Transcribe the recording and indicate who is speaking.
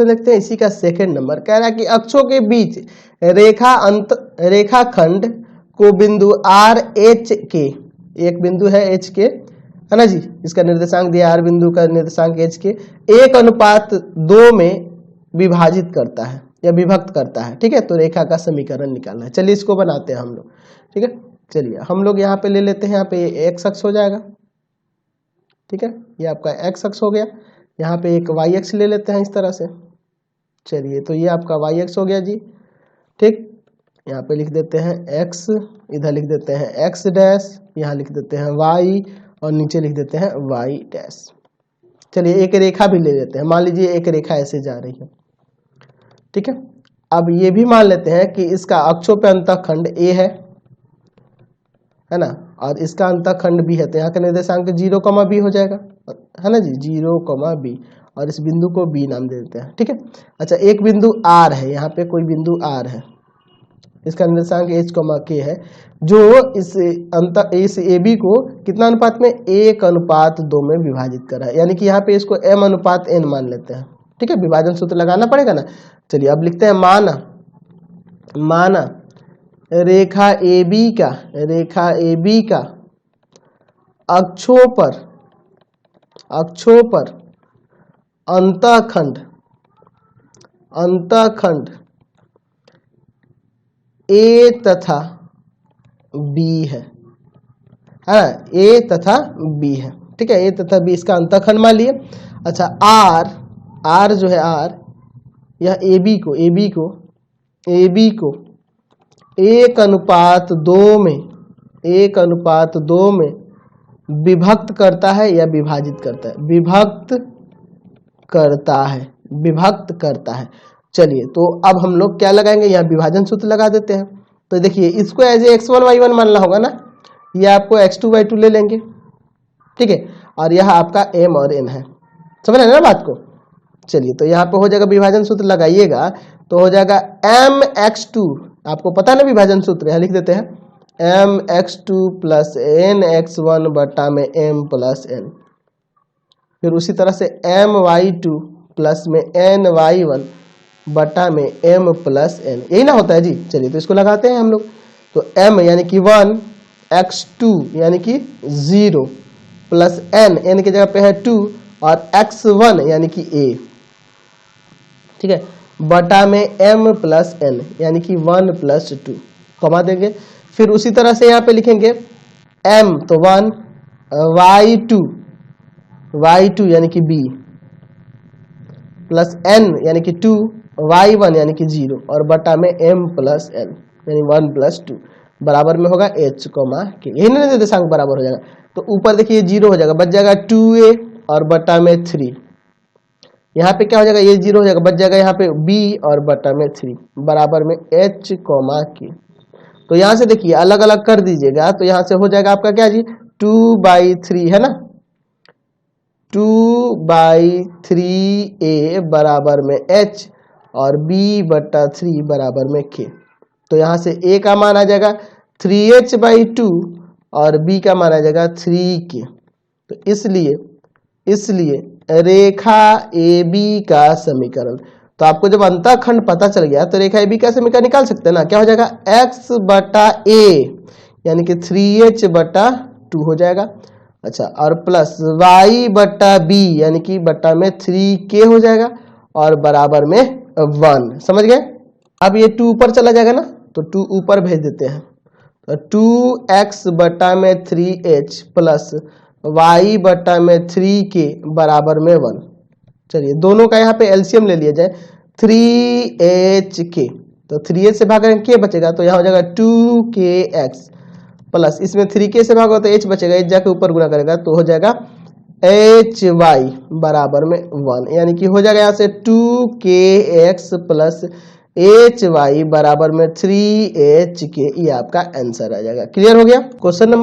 Speaker 1: Question देखते हैं, इसी का सेकंड नंबर कह रहा है कि अक्षों के बीच रेखाखंड को बिंदु आर एच के, एक बिंदु है एच के, है ना जी, इसका निर्देशांक दिया आर बिंदु का निर्देशांक एच के 1:2 में विभाजित करता है या विभक्त करता है। ठीक है, तो रेखा का समीकरण निकालना है। चलिए इसको बनाते हैं हम लोग। ठीक है, चलिए हम लोग यहाँ पे ले लेते हैं, यहाँ पे ये एक्स अक्ष हो जाएगा। ठीक है, ये आपका एक्स अक्ष हो गया। यहाँ पे एक वाई अक्ष ले लेते हैं इस तरह से। चलिए तो ये आपका वाई अक्ष हो गया जी। ठीक, यहाँ पे लिख देते हैं एक्स, इधर लिख देते हैं एक्स डैश, यहाँ लिख देते हैं वाई और नीचे लिख देते हैं वाई डैश। चलिए एक रेखा भी ले लेते हैं, मान लीजिए एक रेखा ऐसे जा रही है। ठीक है, अब ये भी मान लेते हैं कि इसका अक्षों पे अंतःखंड ए है ना, और इसका अंतःखंड बी है, तो यहाँ का निर्देशांक 0, b हो जाएगा, है ना जी, 0, b, और इस बिंदु को बी नाम दे देते हैं। ठीक है, अच्छा एक बिंदु आर है, यहाँ पे कोई बिंदु आर है, इसका निर्देशांक h, k है, जो इस ए बी को कितना अनुपात में 1:2 में विभाजित कर रहा है, यानी कि यहाँ पे इसको m/n मान लेते हैं। ठीक है, विभाजन सूत्र लगाना पड़ेगा ना। चलिए अब लिखते हैं माना रेखा ए बी का अक्षों पर अंतःखंड ए तथा बी है ना, ए तथा बी है। ठीक है, ए तथा बी इसका अंतःखंड मान लिए। अच्छा आर जो है आर, यह ए बी को 1:2 में विभक्त करता है या विभाजित करता है, विभक्त करता है। चलिए तो अब हम लोग क्या लगाएंगे, यहाँ विभाजन सूत्र लगा देते हैं। तो देखिए इसको एज ए x1 y1 मानना होगा ना, ये आपको x2 y2 ले लेंगे। ठीक है, और यह आपका m और n है, समझ रहे हैं ना बात को। चलिए तो यहाँ पे हो जाएगा, विभाजन सूत्र लगाइएगा तो हो जाएगा mx2, आपको पता है ना विभाजन सूत्र, यहाँ लिख देते हैं mx2 + nx1 बटा में m + n, फिर उसी तरह से my2 प्लस में ny1 बटा में m + n, यही ना होता है जी। चलिए तो इसको लगाते हैं हम लोग, तो m यानी कि 1, x2 यानी कि 0 प्लस n की जगह पे है 2 और x1 यानी कि a, ठीक है, बटा में m + n यानी कि 1 + 2, कमा देंगे। फिर उसी तरह से यहाँ पे लिखेंगे m तो 1, y2 यानी कि b प्लस n यानी कि 2, y1 यानी कि 0 और बटा में m + n यानी 1 + 2 बराबर में होगा h, k, यही ना निर्देशांक बराबर हो जाएगा। तो ऊपर देखिए 0 हो जाएगा, बच जाएगा 2a और बटा में 3, यहाँ पे क्या हो जाएगा, ये 0 हो जाएगा, बच जाएगा यहाँ पे b और बटा में 3 बराबर में h, k। तो यहाँ से देखिए अलग अलग कर दीजिएगा, तो यहाँ से हो जाएगा आपका क्या जी, 2/3 है ना, 2/3a बराबर में h और b/3 बराबर में k। तो यहाँ से a का मान आ जाएगा 3h/2 और b का मान आ जाएगा 3k। तो इसलिए रेखा ए बी का समीकरण, तो आपको जब अंतःखंड पता चल गया तो रेखा ए बी का समीकरण निकाल सकते हैं ना। क्या हो जाएगा, x/a यानी कि 3h/2 हो जाएगा। अच्छा, और प्लस y/b यानी कि बटा में 3k हो जाएगा और बराबर में 1, समझ गए। अब ये 2 ऊपर चला जाएगा ना, तो 2 ऊपर भेज देते हैं, तो 2x/3h प्लस y/3k बराबर में 1। चलिए दोनों का यहाँ पे एलसीएम ले लिया जाए, 3hk, तो 3h से भागा k बचेगा, तो यहाँ हो जाएगा 2kx प्लस इसमें 3k से भागा तो h बचेगा, h जाके ऊपर गुना करेगा तो हो जाएगा hy बराबर में 1, यानी कि हो जाएगा यहाँ से 2kx प्लस hy बराबर में 3hk, ये आपका आंसर आ जाएगा। क्लियर हो गया। Question number